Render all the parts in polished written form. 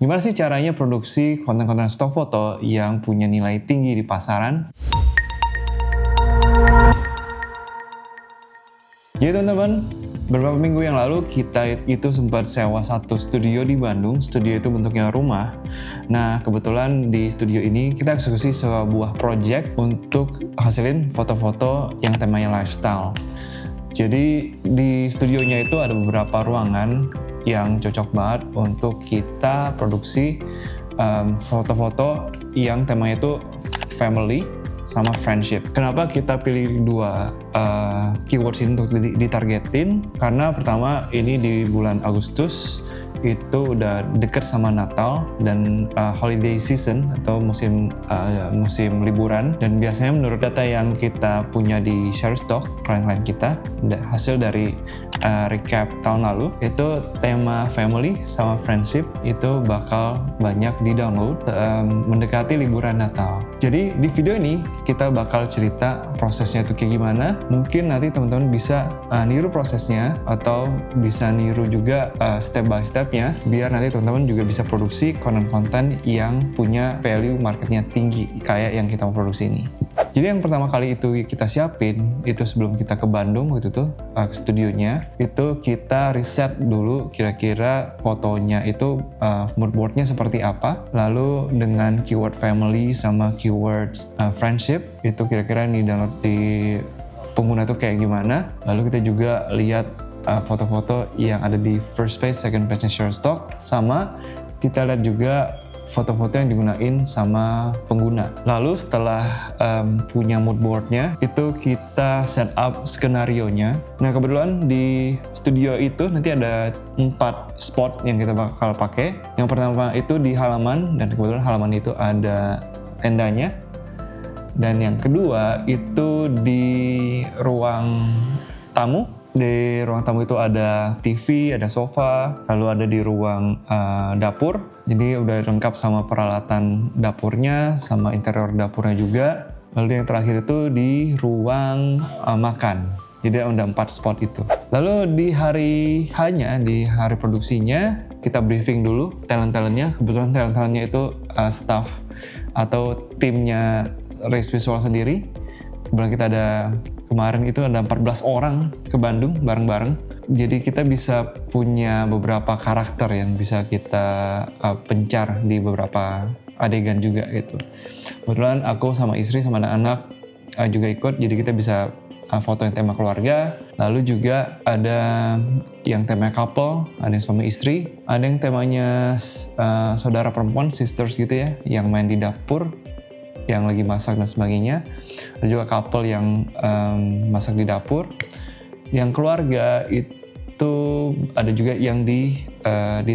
Gimana sih caranya produksi konten-konten stock foto yang punya nilai tinggi di pasaran? Jadi teman-teman, beberapa minggu yang lalu kita itu sempat sewa satu studio di Bandung. Studio itu bentuknya rumah. Nah, kebetulan di studio ini kita eksekusi sebuah project untuk hasilin foto-foto yang temanya lifestyle. Jadi di studionya itu ada beberapa ruangan yang cocok banget untuk kita produksi foto-foto yang temanya itu family sama friendship. Kenapa kita pilih dua keywords ini untuk ditargetin? Karena pertama ini di bulan Agustus itu udah deket sama Natal dan holiday season atau musim liburan, dan biasanya menurut data yang kita punya di Shutterstock klien-klien kita, hasil dari recap tahun lalu itu tema family sama friendship itu bakal banyak di download mendekati liburan Natal. Jadi di video ini kita bakal cerita prosesnya itu kayak gimana. Mungkin nanti teman-teman bisa niru prosesnya atau bisa niru juga step by stepnya, biar nanti teman-teman juga bisa produksi konten-konten yang punya value marketnya tinggi kayak yang kita mau produksi ini. Jadi yang pertama kali itu kita siapin itu sebelum kita ke Bandung waktu itu ke studionya, itu kita riset dulu kira-kira fotonya itu mood boardnya seperti apa, lalu dengan keyword family sama keyword friendship itu kira-kira nih download di pengguna itu kayak gimana. Lalu kita juga lihat foto-foto yang ada di first page, second page-nya Shutterstock, sama kita lihat juga foto-foto yang digunain sama pengguna. Lalu setelah punya mood boardnya, itu kita set up skenario-nya. Nah kebetulan di studio itu nanti ada 4 spot yang kita bakal pakai. Yang pertama itu di halaman, dan kebetulan halaman itu ada tendanya. Dan yang kedua itu di ruang tamu. Di ruang tamu itu ada TV, ada sofa, lalu ada di ruang dapur. Jadi udah lengkap sama peralatan dapurnya, sama interior dapurnya juga. Lalu yang terakhir itu di ruang makan. Jadi ada 4 spot itu. Lalu di hari produksinya, kita briefing dulu talent-talentnya. Kebetulan talent-talentnya itu staff atau timnya Race Visual sendiri. Kebetulan kita kemarin itu ada 14 orang ke Bandung bareng-bareng. Jadi kita bisa punya beberapa karakter yang bisa kita pencar di beberapa adegan juga gitu. Kebetulan aku sama istri sama anak-anak juga ikut, jadi kita bisa foto yang tema keluarga. Lalu juga ada yang temanya couple, ada yang suami istri, ada yang temanya saudara perempuan, sisters gitu ya, yang main di dapur, yang lagi masak dan sebagainya. Ada juga couple yang masak di dapur. Yang keluarga itu ada juga yang di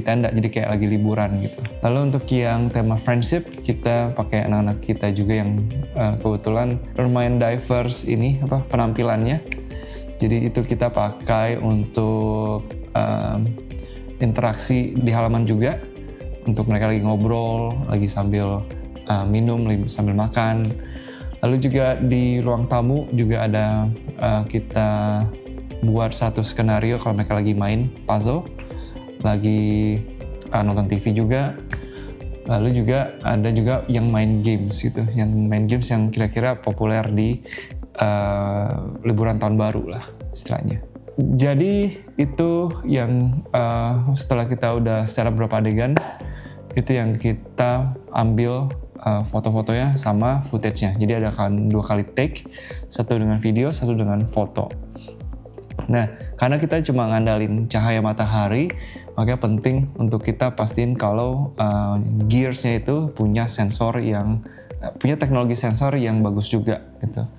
tenda, jadi kayak lagi liburan gitu. Lalu untuk yang tema friendship, kita pakai anak-anak kita juga yang kebetulan lumayan diverse ini penampilannya. Jadi itu kita pakai untuk interaksi di halaman juga, untuk mereka lagi ngobrol, lagi sambil minum, sambil makan. Lalu juga di ruang tamu juga ada kita buat satu skenario kalau mereka lagi main puzzle, lagi nonton TV juga. Lalu juga ada juga yang main games gitu, yang main games yang kira-kira populer di liburan tahun baru lah istilahnya. Jadi itu yang setelah kita udah setup beberapa adegan, itu yang kita ambil foto-fotonya sama footage-nya. Jadi ada 2 kali take, satu dengan video, satu dengan foto. Nah, karena kita cuma ngandalin cahaya matahari, makanya penting untuk kita pastiin kalau gears-nya itu punya teknologi sensor yang bagus juga gitu.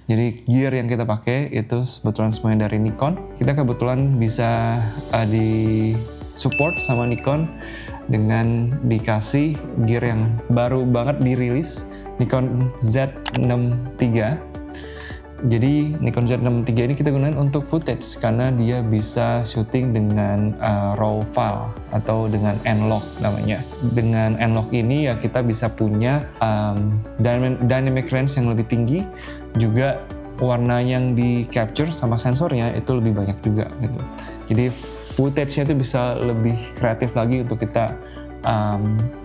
Jadi gear yang kita pakai itu kebetulan semuanya dari Nikon. Kita kebetulan bisa di support sama Nikon dengan dikasih gear yang baru banget dirilis, Nikon Z6 III. Jadi Nikon Z6 III ini kita gunakan untuk footage karena dia bisa syuting dengan raw file atau dengan N-Log namanya. Dengan N-Log ini ya kita bisa punya dynamic range yang lebih tinggi, juga warna yang di capture sama sensornya itu lebih banyak juga gitu. Jadi footage-nya itu bisa lebih kreatif lagi untuk kita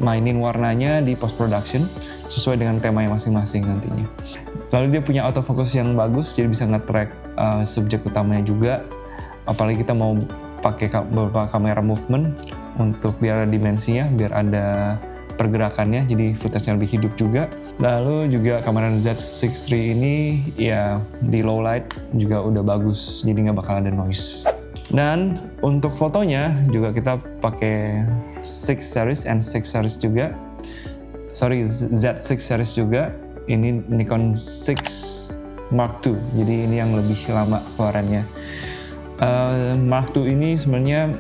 mainin warnanya di post production sesuai dengan tema yang masing-masing nantinya. Lalu dia punya autofocus yang bagus, jadi bisa nge-track subjek utamanya juga. Apalagi kita mau pakai beberapa kamera movement untuk biar ada dimensinya, biar ada pergerakannya, jadi footage-nya lebih hidup juga. Lalu juga kamera Z6 III ini ya di low light juga udah bagus, jadi nggak bakal ada noise. Dan untuk fotonya juga kita pakai 6 series and 6 series juga. Sorry, Z6 series juga. Ini Nikon 6 Mark II, jadi ini yang lebih lama keluarannya. Mark II ini sebenarnya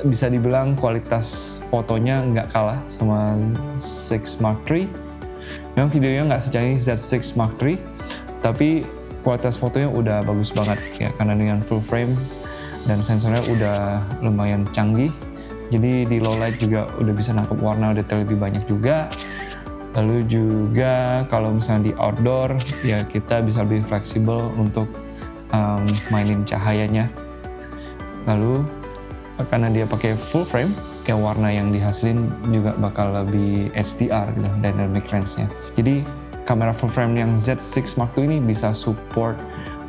bisa dibilang kualitas fotonya nggak kalah sama 6 Mark III. Memang videonya nggak secanggih Z6 Mark III, tapi kualitas fotonya udah bagus banget ya, karena dengan full frame dan sensornya udah lumayan canggih. Jadi di low light juga udah bisa nangkep warna detail lebih banyak juga. Lalu juga kalau misalnya di outdoor ya kita bisa lebih fleksibel untuk mainin cahayanya. Lalu karena dia pakai full frame, ya warna yang dihasilin juga bakal lebih HDR gitu, dynamic range-nya. Jadi kamera full frame yang Z6 Mark II ini bisa support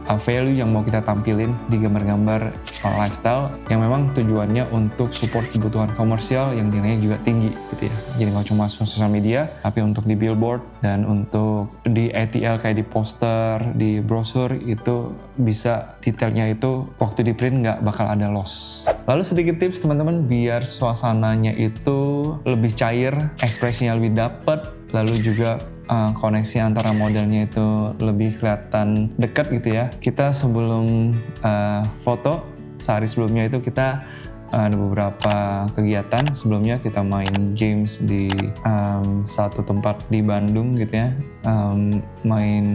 value yang mau kita tampilin di gambar-gambar lifestyle yang memang tujuannya untuk support kebutuhan komersial yang nilainya juga tinggi gitu ya. Jadi nggak cuma sosial media, tapi untuk di billboard dan untuk di ATL kayak di poster, di brosur itu bisa detailnya itu waktu di print nggak bakal ada loss. Lalu sedikit tips teman-teman biar suasananya itu lebih cair, ekspresinya lebih dapet, lalu juga koneksi antara modelnya itu lebih kelihatan dekat gitu ya. Kita sebelum foto, sehari sebelumnya itu kita ada beberapa kegiatan. Sebelumnya kita main games di satu tempat di Bandung gitu ya. Main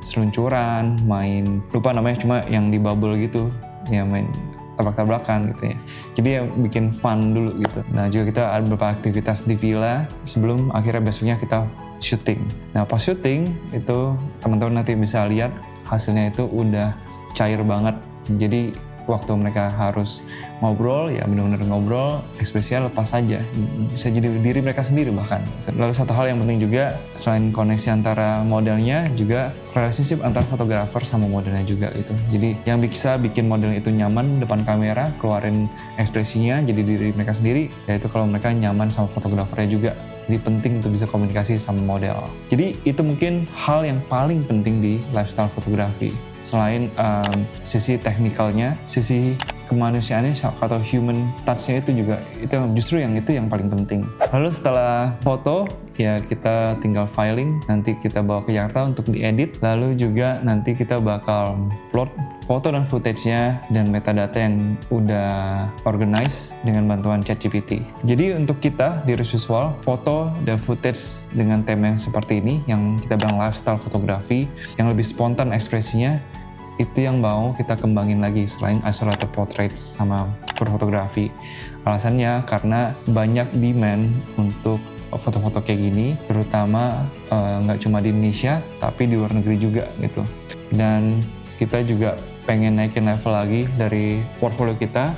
seluncuran, main lupa namanya, cuma yang di bubble gitu ya, main tabrak-tabrakan gitu ya. Jadi ya bikin fun dulu gitu. Nah juga kita ada beberapa aktivitas di villa sebelum akhirnya besoknya kita syuting. Nah pas syuting itu teman-teman nanti bisa lihat hasilnya itu udah cair banget. Jadi waktu mereka harus ngobrol ya benar-benar ngobrol, ekspresinya lepas saja, bisa jadi diri mereka sendiri bahkan. Lalu satu hal yang penting juga selain koneksi antara modelnya juga relationship antara fotografer sama modelnya juga gitu. Jadi yang bisa bikin modelnya itu nyaman depan kamera, keluarin ekspresinya jadi diri mereka sendiri, yaitu kalau mereka nyaman sama fotografernya juga. Jadi penting untuk bisa komunikasi sama model. Jadi itu mungkin hal yang paling penting di lifestyle fotografi. Selain sisi teknikalnya, sisi kemanusiaannya atau human touch-nya itu juga itu justru yang paling penting. Lalu setelah foto ya kita tinggal filing, nanti kita bawa ke Jakarta untuk diedit. Lalu juga nanti kita bakal plot foto dan footage-nya dan metadata yang udah organize dengan bantuan ChatGPT. Jadi untuk kita di Risk Visual, foto dan footage dengan tema yang seperti ini, yang kita bilang lifestyle fotografi, yang lebih spontan ekspresinya, itu yang mau kita kembangin lagi selain isolated portrait sama fotografi. Alasannya karena banyak demand untuk foto-foto kayak gini, terutama nggak cuma di Indonesia, tapi di luar negeri juga gitu. Dan kita juga pengen naikin level lagi dari portfolio kita,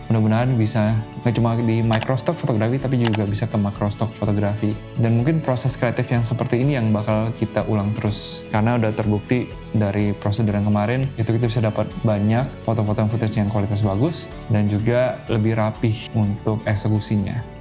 mudah-mudahan bisa nggak cuma di microstock fotografi tapi juga bisa ke macrostock fotografi. Dan mungkin proses kreatif yang seperti ini yang bakal kita ulang terus karena udah terbukti dari prosedur yang kemarin itu kita bisa dapat banyak foto-foto dan footage yang kualitas bagus dan juga lebih rapih untuk eksekusinya.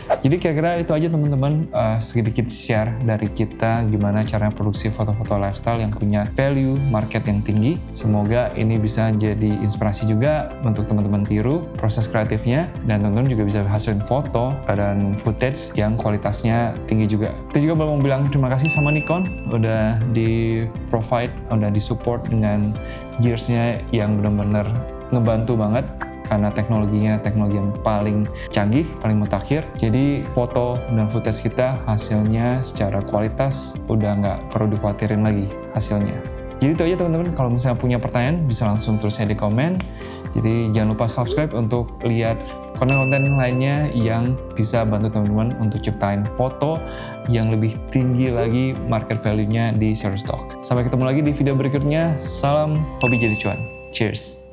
Jadi kira-kira itu aja teman-teman, sedikit share dari kita gimana cara produksi foto-foto lifestyle yang punya value market yang tinggi. Semoga ini bisa jadi inspirasi juga untuk teman-teman tiru proses kreatifnya dan teman-teman juga bisa hasilin foto dan footage yang kualitasnya tinggi juga. Kita juga mau bilang terima kasih sama Nikon udah di-provide, udah di-support dengan gearsnya yang benar-benar ngebantu banget. Karena teknologinya teknologi yang paling canggih, paling mutakhir. Jadi foto dan footage kita hasilnya secara kualitas udah nggak perlu dikhawatirin lagi hasilnya. Jadi itu aja teman-teman, kalau misalnya punya pertanyaan bisa langsung tulisnya di komen. Jadi jangan lupa subscribe untuk lihat konten-konten lainnya yang bisa bantu teman-teman untuk ciptain foto yang lebih tinggi lagi market value-nya di Shutterstock. Sampai ketemu lagi di video berikutnya. Salam hobi jadi cuan. Cheers!